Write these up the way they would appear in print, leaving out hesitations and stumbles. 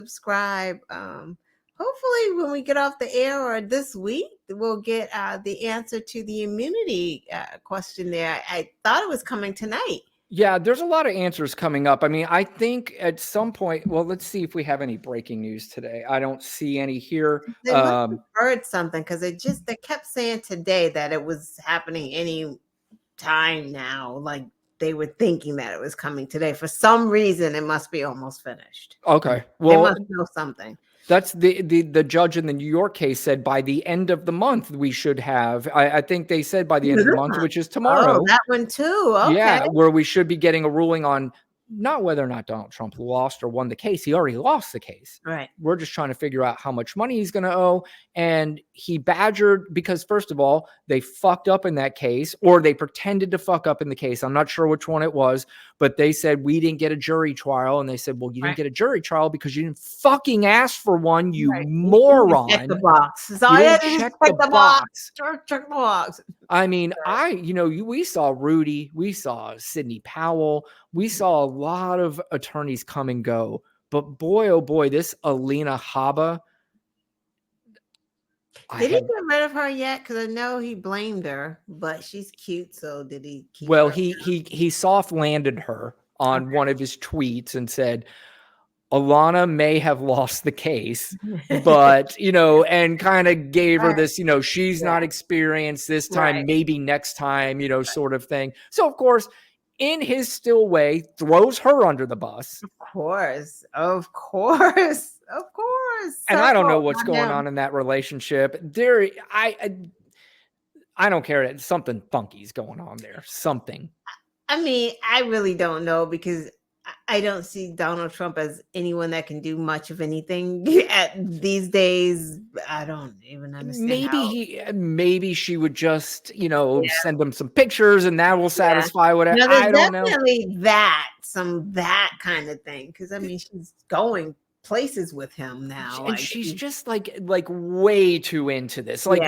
subscribe. Hopefully when we get off the air or this week, we'll get the answer to the immunity question there. I thought it was coming tonight. Yeah, there's a lot of answers coming up. I mean, I think at some point, well, let's see if we have any breaking news today. I don't see any here. They must have heard something because they kept saying today that it was happening any time now. Like they were thinking that it was coming today. For some reason, it must be almost finished. Okay. Well, they must know something. That's the judge in the New York case said by the end of the month we should have. I think they said by the end of the month, which is tomorrow. Oh, that one too. Okay. Yeah, where we should be getting a ruling on not whether or not Donald Trump lost or won the case. He already lost the case. Right. We're just trying to figure out how much money he's going to owe. And he badgered because, first of all, they fucked up in that case, or they pretended to fuck up in the case. I'm not sure which one it was, but they said we didn't get a jury trial. And they said, well, you didn't get a jury trial because you didn't fucking ask for one, you moron. Check the box. You didn't check the box. Check the box. I mean, we saw Rudy, we saw Sidney Powell, we saw a lot of attorneys come and go, but boy, oh boy, this Alina Habba. Did he get rid of her yet? Because I know he blamed her, but she's cute, so did he keep her? He soft landed her on one of his tweets and said, Alana may have lost the case, but, and kind of gave her this, she's not experienced this time, maybe next time, sort of thing. So, of course, in his still way, throws her under the bus. Of course. And I don't know what's going on in that relationship. I don't care. Something funky's going on there. Something. I mean, I really don't know because I don't see Donald Trump as anyone that can do much of anything these days. I don't even understand. Maybe she would just, send him some pictures and that will satisfy whatever. No, I don't know. Definitely that kind of thing. Because I mean, she's going places with him now, and she's just like way too into this, like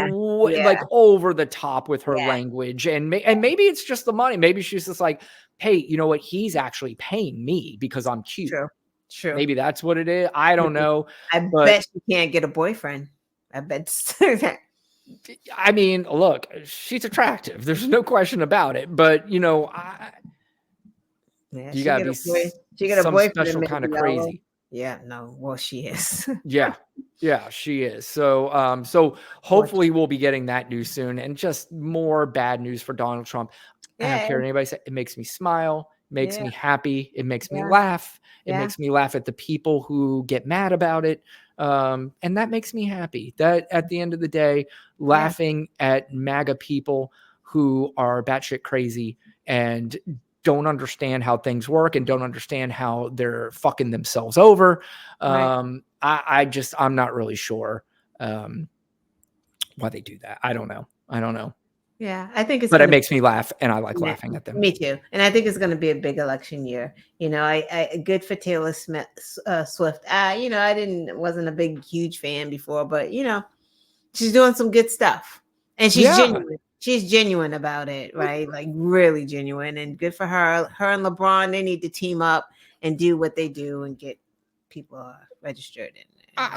over the top with her language, and maybe it's just the money. Maybe she's just like, hey, you know what? He's actually paying me because I'm cute. True. Maybe that's what it is. I don't know. Bet she can't get a boyfriend. I bet. I mean, look, she's attractive. There's no question about it. But you gotta be some special kind of crazy. Yeah, no. Well, she is. yeah, she is. So hopefully we'll be getting that news soon, and just more bad news for Donald Trump. I don't care what anybody says. It makes me smile. Makes me happy. It makes me laugh. It makes me laugh at the people who get mad about it. And that makes me happy. That at the end of the day, laughing at MAGA people who are batshit crazy and don't understand how things work and don't understand how they're fucking themselves over. I'm not really sure why they do that. I don't know. Yeah, I think but it makes me laugh, and I like laughing at them. Me too. And I think it's going to be a big election year. I good for Taylor Swift. I wasn't a huge fan before, but she's doing some good stuff, and she's genuine. She's genuine about it, right? Like really genuine, and good for her. Her and LeBron, they need to team up and do what they do and get people registered in.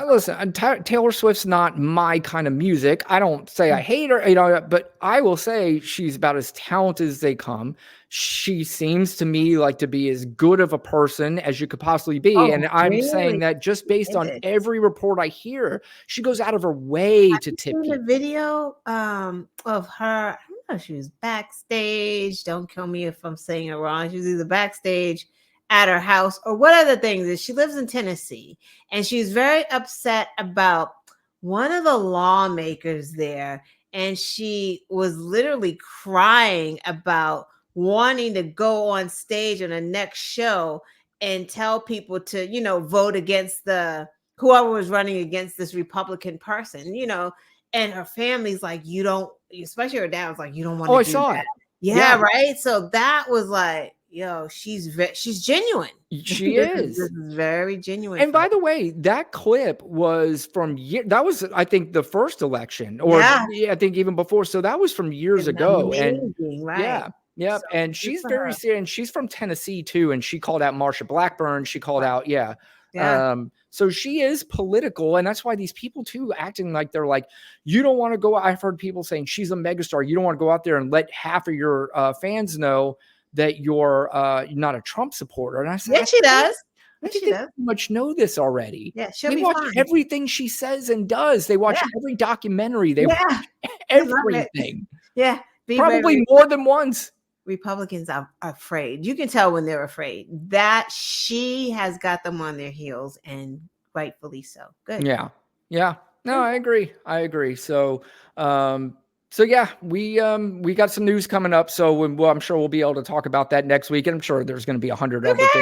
Listen, Taylor Swift's not my kind of music. I don't say I hate her, but I will say she's about as talented as they come. She seems to me like to be as good of a person as you could possibly be. And I'm saying that just based on every report I hear, she goes out of her way to tip people. The video of her, I don't know if she was backstage. Don't kill me if I'm saying it wrong. She was either backstage at her house or what other things is. She lives in Tennessee, and she's very upset about one of the lawmakers there, and she was literally crying about wanting to go on stage on the next show and tell people to vote against whoever was running against this Republican person, and her family's like, you don't, especially her dad was like, you don't want to do saw that. it. Yeah, right. So that was like, she's genuine. She is. This is very genuine. And by the way, that clip was from that was, I think, the first election, or I think even before. So that was from years ago. Amazing, and right? Yeah. So and she's very serious. And she's from Tennessee too. And she called out Marsha Blackburn. She called out, So she is political, and that's why these people too acting like they're like, you don't want to go. I've heard people saying she's a megastar. You don't want to go out there and let half of your fans know that you're not a Trump supporter. And I said, Yes, she does. I Yes, think she they does. pretty much know this already. Yeah, she'll They be watch fine. everything she says and does. They watch Yeah. every documentary. They Yeah. watch They love it. everything. Yeah. Probably more than once. Republicans are afraid. You can tell when they're afraid that she has got them on their heels, and rightfully so. Good. Yeah. Yeah. No, I agree. I agree. So, so yeah, we got some news coming up. So I'm sure we'll be able to talk about that next week. And I'm sure there's going to be 100 other Okay. things